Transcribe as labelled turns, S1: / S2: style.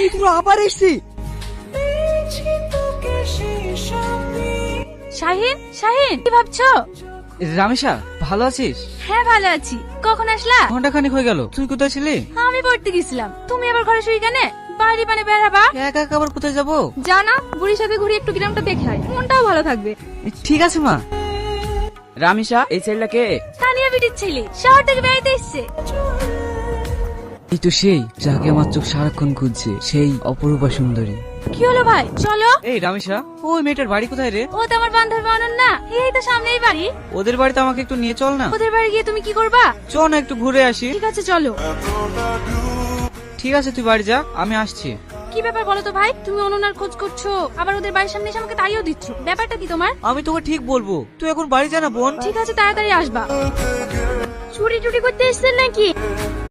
S1: এই তোরা আবার এসছি।
S2: শাহিন, শাহিন, কি ভাবছো?
S1: রামেশা, ভালো আছিস?
S2: হ্যাঁ ভালো আছি। কখন আসলা?
S1: ঘন্টা খানিক হয়ে গেল। তুই কোথায় ছিলি?
S2: আমি পড়তে গেছিলাম। তুমি আবার ঘরে শুই কেন? বাইরে পানে বেড়াবা?
S1: একা একা আবার কোথায় যাবো?
S2: জানা, বুড়ির সাথে ঘুরে একটু গ্রামটা দেখে আয়, মনটাও ভালো থাকবে।
S1: ঠিক আছে মা। রামেশা, এই ছেলেটা কে?
S2: তানিয়া বিটির ছেলে, শহর থেকে বেড়াইতে এসছে।
S1: এই তো সেই যাকে আমার চোখ সারাক্ষণ খুঁজছে, সেই অপরূপা সুন্দরী।
S2: কি হলো ভাই, চলো।
S1: এই রামেশা, ওই মেয়েটার বাড়ি কোথায় রে?
S2: ও তো আমার বান্ধবী অনন্যা, এই তো সামনেই বাড়ি।
S1: ওদের বাড়িতে আমাকে একটু নিয়ে চল না।
S2: ওদের বাড়ি গিয়ে তুমি কি করবা?
S1: চল না একটু ঘুরে আসি।
S2: ঠিক আছে চলো।
S1: ঠিক আছে তুই বাড়ি যা, আমি আসছি।
S2: কি ব্যাপার বলো তো ভাই, তুমি অনন্যার খোঁজ করছো, আবার ওদের বাড়ির সামনে এসে আমাকে তাইও দিচ্ছ, ব্যাপারটা কি তোমার?
S1: আমি তোকে ঠিক বলবো, তুই এখন বাড়ি যা না বোন।
S2: ঠিক আছে তাড়াতাড়ি আসবা। চুরি টুরি করতে এসছেন নাকি?